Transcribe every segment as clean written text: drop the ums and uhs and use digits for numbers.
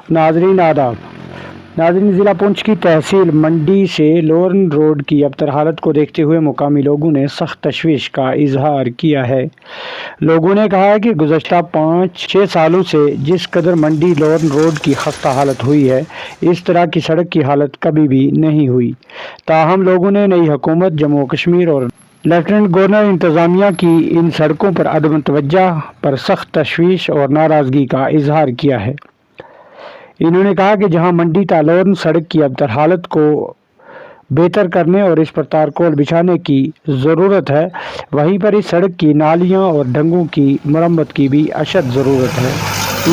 नाजरीन आदाब। नाजरीन, ज़िला पुंछ की तहसील मंडी से लोरन रोड की अबतर हालत को देखते हुए मुकामी लोगों ने सख्त तशवीश का इजहार किया है। लोगों ने कहा है कि गुज़श्ता 5-6 सालों से जिस कदर मंडी लोरन रोड की खस्ता हालत हुई है, इस तरह की सड़क की हालत कभी भी नहीं हुई। ताहम लोगों ने नई हुकूमत जम्मू कश्मीर और लेफ्टिनेंट गवर्नर इंतज़ामिया की इन सड़कों पर अदम तवज्जो पर सख्त तशवीश और नाराज़गी का इजहार किया है। इन्होंने कहा कि जहां मंडी तालोरन सड़क की अबतर हालत को बेहतर करने और इस पर तारकोल बिछाने की ज़रूरत है, वहीं पर इस सड़क की नालियां और ढंगों की मरम्मत की भी अशद ज़रूरत है।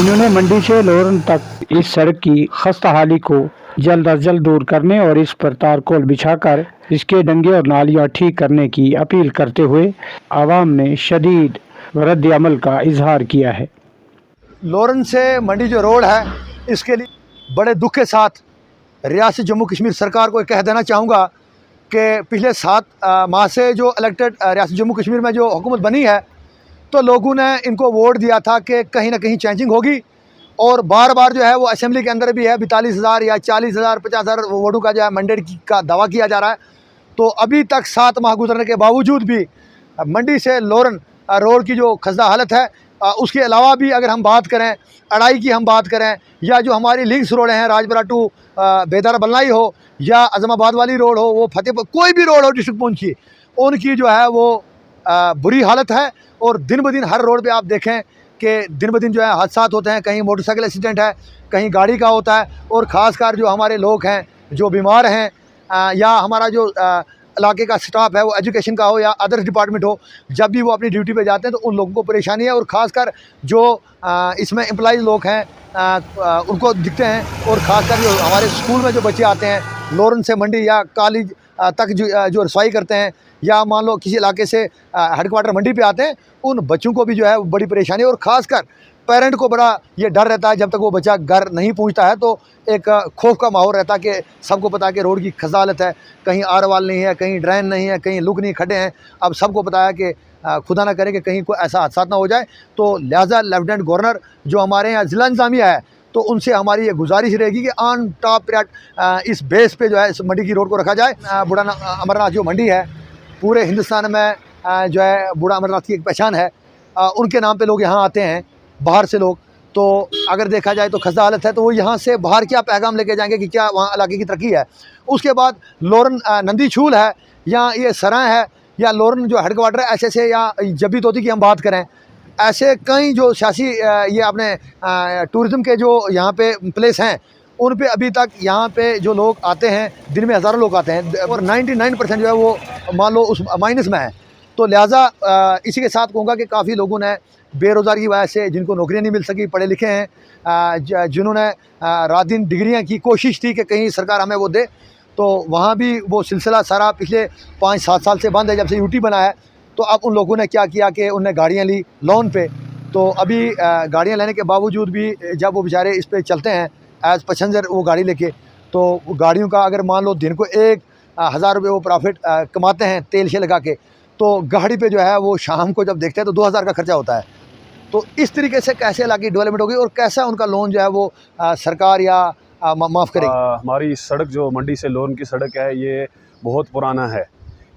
इन्होंने मंडी से लोरन तक इस सड़क की खस्ता हाली को जल्द अज जल्द दूर करने और इस पर तारकोल बिछाकर इसके डंगे और नालियां ठीक करने की अपील करते हुए आवाम ने शदीद रद्द अमल का इजहार किया है। लोरन से मंडी जो रोड है, इसके लिए बड़े दुख के साथ रियासत जम्मू कश्मीर सरकार को कह देना चाहूँगा कि पिछले 7 माह से जो इलेक्टेड रियासत जम्मू कश्मीर में जो हुकूमत बनी है, तो लोगों ने इनको वोट दिया था कि कहीं ना कहीं चेंजिंग होगी, और बार बार जो है वो असेंबली के अंदर भी है 42,000 या 40,000 50,000 वोटों का जो है मैंडेट का दावा किया जा रहा है। तो अभी तक 7 माह गुजरने के बावजूद भी मंडी से लोरन रोड की जो खस्ता हालत है, उसके अलावा भी अगर हम बात करें अड़ाई की, हम बात करें या जो हमारी लिंक्स रोडें हैं, राजपुरा टू बेदारा बल्लाई हो या अजमाबाद वाली रोड हो, वो फतेहपुर कोई भी रोड हो डिस्ट्रिक्ट पुंछ की, उनकी जो है वो बुरी हालत है। और दिन ब दिन हर रोड पे आप देखें कि दिन ब दिन जो है हादसा होते हैं, कहीं मोटरसाइकिल एक्सीडेंट है, कहीं गाड़ी का होता है। और ख़ासकर जो हमारे लोग हैं जो बीमार हैं, या हमारा जो इलाके का स्टाफ है, वो एजुकेशन का हो या अदर डिपार्टमेंट हो, जब भी वो अपनी ड्यूटी पे जाते हैं तो उन लोगों को परेशानी है। और ख़ासकर जो इसमें एम्प्लॉइज लोग हैं उनको दिखते हैं। और ख़ासकर जो हमारे स्कूल में जो बच्चे आते हैं लोरन से मंडी या कॉलेज तक जो रसवाई करते हैं, या मान लो किसी इलाके से हेडक्वार्टर मंडी पे आते हैं, उन बच्चों को भी जो है बड़ी परेशानी है। और ख़ासकर पेरेंट को बड़ा ये डर रहता है, जब तक वो बच्चा घर नहीं पहुंचता है तो एक खौफ का माहौल रहता है कि सबको पता है कि रोड की खस्ता हालत है, कहीं आर वाल नहीं है, कहीं ड्रेन नहीं है, कहीं लुक नहीं, खड्डे हैं। अब सबको पता है कि खुदा ना करे कि कहीं कोई ऐसा हादसा ना हो जाए। तो लिहाजा लेफ्टिनेंट गवर्नर जो हमारे यहाँ ज़िला इंतज़ामिया है, तो उनसे हमारी ये गुजारिश रहेगी कि ऑन टॉप पीरियड इस बेस पे जो है इस मंडी की रोड को रखा जाए। बूढ़ा अमरनाथ जो मंडी है, पूरे हिंदुस्तान में जो है बूढ़ा अमरनाथ की एक पहचान है। उनके नाम पे लोग यहाँ आते हैं, बाहर से लोग। तो अगर देखा जाए तो खस्ता हालत है, तो वो यहाँ से बाहर क्या पैगाम लेके जाएंगे कि क्या वहाँ इलाके की तरक्की है। उसके बाद लोरन नंदी छूल है, या ये सराय है, या लोरन जो हेडक्वार्टर है ऐसे या जबी तोती की हम बात करें, ऐसे कई जो सियासी ये अपने टूरिज़म के जो यहाँ पे प्लेस हैं, उन पे अभी तक यहाँ पे जो लोग आते हैं, दिन में हज़ारों लोग आते हैं, और 99% जो है वो मान लो उस माइनस में है। तो लिहाजा इसी के साथ कहूँगा कि काफ़ी लोगों ने बेरोज़गारी की वजह से, जिनको नौकरियाँ नहीं मिल सकी, पढ़े लिखे हैं, जिन्होंने रात दिन डिग्रियाँ की कोशिश थी कि कहीं सरकार हमें वो दे, तो वहाँ भी वो सिलसिला सारा पिछले 5-7 साल से बंद है, जब से यूटी बना है। तो अब उन लोगों ने क्या किया कि उन्हें गाड़ियाँ ली लोन पे। तो अभी गाड़ियाँ लेने के बावजूद भी जब वो बेचारे इस पर चलते हैं एज़ पैसेंजर वो गाड़ी लेके, तो गाड़ियों का अगर मान लो दिन को 1,000 रुपये वो प्रॉफिट कमाते हैं तेल से लगा के, तो गाड़ी पे जो है वो शाम को जब देखते हैं तो 2,000 का खर्चा होता है। तो इस तरीके से कैसे इलाके की डेवलपमेंट होगी और कैसा उनका लोन जो है वो सरकार या माफ़ करेगी। हमारी सड़क जो मंडी से लोरन की सड़क है, ये बहुत पुराना है।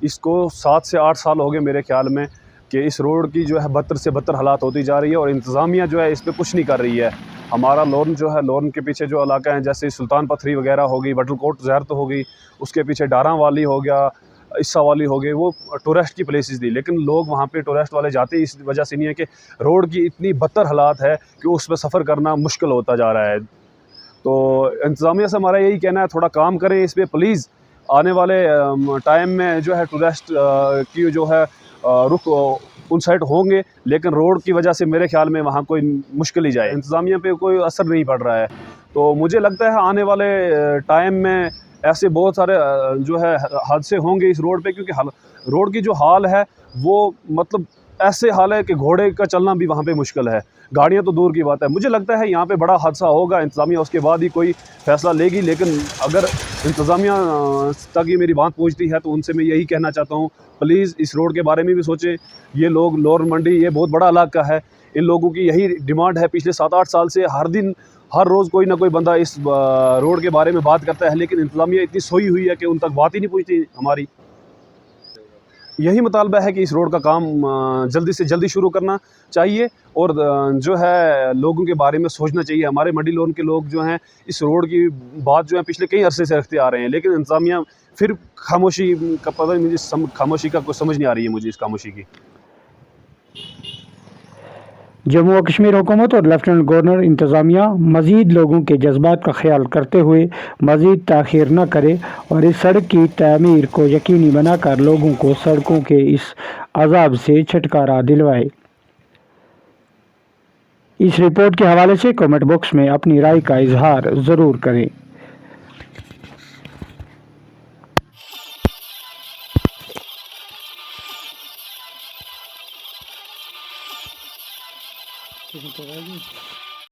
इसको 7 से 8 साल हो गए मेरे ख्याल में कि इस रोड की जो है बदतर से बदतर हालात होती जा रही है, और इंतज़ामिया जो है इस पर कुछ नहीं कर रही है। हमारा लोरन जो है, लोरन के पीछे जो इलाका है, जैसे सुल्तान पथरी वगैरह हो गई, बटलकोट ज़ैरत हो गई, उसके पीछे डारा वाली हो गया, इस्सा वाली हो गई, वो टूरिस्ट की प्लेसेस थी। लेकिन लोग वहाँ पे टूरिस्ट वाले जाते इस वजह से नहीं है कि रोड की इतनी बदतर हालात है कि उस पर सफ़र करना मुश्किल होता जा रहा है। तो इंतज़ामिया से हमारा यही कहना है, थोड़ा काम करें इस पर प्लीज़। आने वाले टाइम में जो है टूरिस्ट की जो है रुख उन साइड होंगे, लेकिन रोड की वजह से मेरे ख्याल में वहाँ कोई मुश्किल ही जाए, इंतज़ामिया पे कोई असर नहीं पड़ रहा है। तो मुझे लगता है आने वाले टाइम में ऐसे बहुत सारे जो है हादसे होंगे इस रोड पे, क्योंकि रोड की जो हाल है वो मतलब ऐसे हाल है कि घोड़े का चलना भी वहाँ पे मुश्किल है, गाड़ियाँ तो दूर की बात है। मुझे लगता है यहाँ पे बड़ा हादसा होगा, इंतज़ामिया उसके बाद ही कोई फ़ैसला लेगी। लेकिन अगर इंतज़ामिया तक ये मेरी बात पहुँचती है तो उनसे मैं यही कहना चाहता हूँ, प्लीज़ इस रोड के बारे में भी सोचें। ये लोग लोरन मंडी ये बहुत बड़ा इलाका है, इन लोगों की यही डिमांड है पिछले 7-8 साल से। हर दिन हर रोज़ कोई ना कोई बंदा इस रोड के बारे में बात करता है, लेकिन इंतज़ामिया इतनी सोई हुई है कि उन तक बात ही नहीं पहुँचती हमारी। यही मुतालबा है कि इस रोड का काम जल्दी से जल्दी शुरू करना चाहिए और जो है लोगों के बारे में सोचना चाहिए। हमारे मंडी लोन के लोग जो हैं इस रोड की बात जो है पिछले कई अरसे से रखते आ रहे हैं, लेकिन इंतज़ामिया फिर खामोशी का पता नहीं मुझे, खामोशी का कुछ समझ नहीं आ रही है मुझे इस खामोशी की। जम्मू व कश्मीर हुकूमत और लेफ्टिनेंट गवर्नर इंतज़ामिया मज़ीद लोगों के जज्बात का ख्याल करते हुए मज़ीद ताख़ीर न करे और इस सड़क की तामीर को यकीनी बनाकर लोगों को सड़कों के इस अज़ाब से छुटकारा दिलवाए। इस रिपोर्ट के हवाले से कमेंट बॉक्स में अपनी राय का इजहार ज़रूर करें।